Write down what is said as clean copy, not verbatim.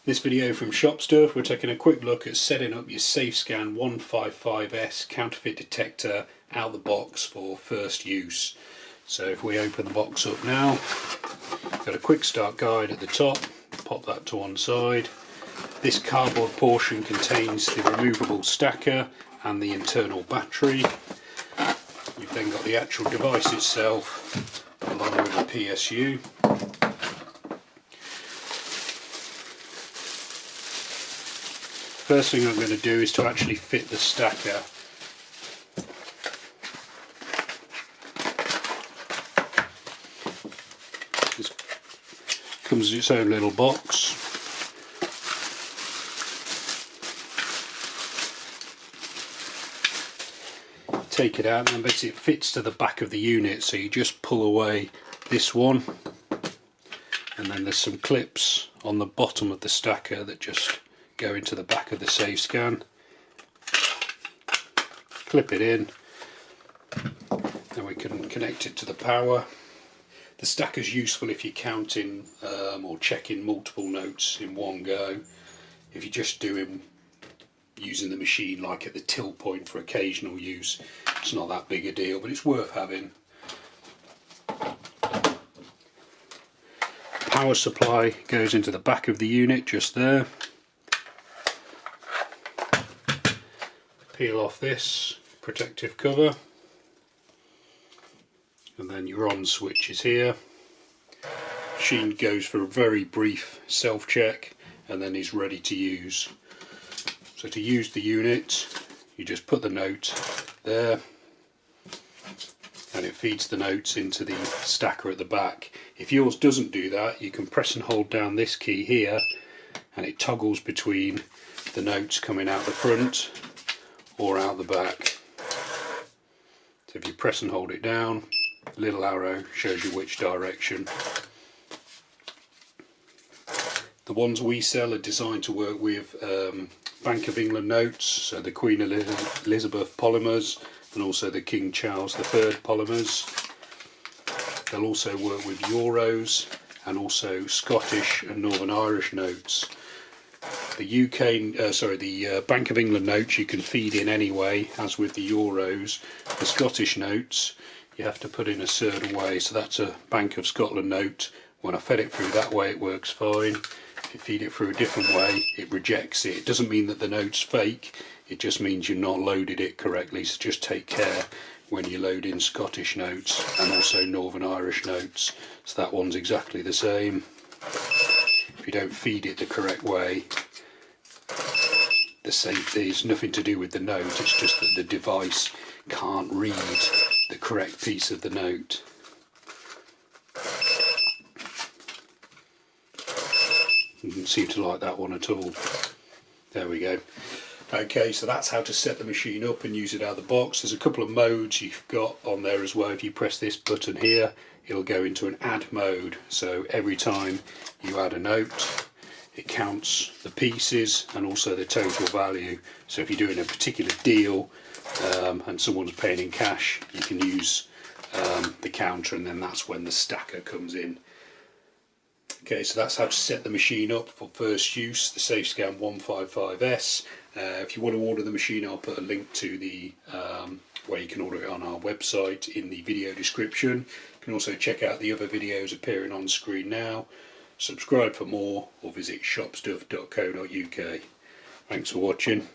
This video from Shop Stuff, we're taking a quick look at setting up your Safescan 155S counterfeit detector out of the box for first use. So if we open the box up now, got a quick start guide at the top, pop that to one side. This cardboard portion contains the removable stacker and the internal battery. You've then got the actual device itself along with a PSU. First thing I'm going to do is to actually fit the stacker. This comes in its own little box. Take it out and basically it fits to the back of the unit, so you just pull away this one and then there's some clips on the bottom of the stacker that just go into the back of the Safescan. Clip it in, then we can connect it to the power. The stacker's useful if you're counting or checking multiple notes in one go. If you're just using the machine like at the till point for occasional use, it's not that big a deal, but it's worth having. Power supply goes into the back of the unit just there. Peel off this protective cover and then your on switch is here. Machine goes for a very brief self check and then is ready to use. So to use the unit, you just put the note there and it feeds the notes into the stacker at the back. If yours doesn't do that, you can press and hold down this key here and it toggles between the notes coming out the front or out the back. So if you press and hold it down, the little arrow shows you which direction. The ones we sell are designed to work with Bank of England notes, so the Queen Elizabeth polymers and also the King Charles III polymers. They'll also work with euros and also Scottish and Northern Irish notes. The Bank of England notes you can feed in anyway, as with the euros. The Scottish notes you have to put in a certain way, so that's a Bank of Scotland note. When I fed it through that way it works fine. If you feed it through a different way it rejects it. It doesn't mean that the note's fake, it just means you've not loaded it correctly, so just take care when you load in Scottish notes and also Northern Irish notes. So that one's exactly the same. If you don't feed it the correct way, there's nothing to do with the note, it's just that the device can't read the correct piece of the note. You didn't seem to like that one at all. There we go. Okay, so that's how to set the machine up and use it out of the box. There's a couple of modes you've got on there as well. If you press this button here, it'll go into an add mode. So every time you add a note, it counts the pieces and also the total value. So if you're doing a particular deal and someone's paying in cash, you can use the counter, and then that's when the stacker comes in. Okay, so that's how to set the machine up for first use, the Safescan 155S. If you want to order the machine, I'll put a link to the where you can order it on our website in the video description. You can also check out the other videos appearing on screen now. Subscribe for more or visit shopstuff.co.uk. Thanks for watching.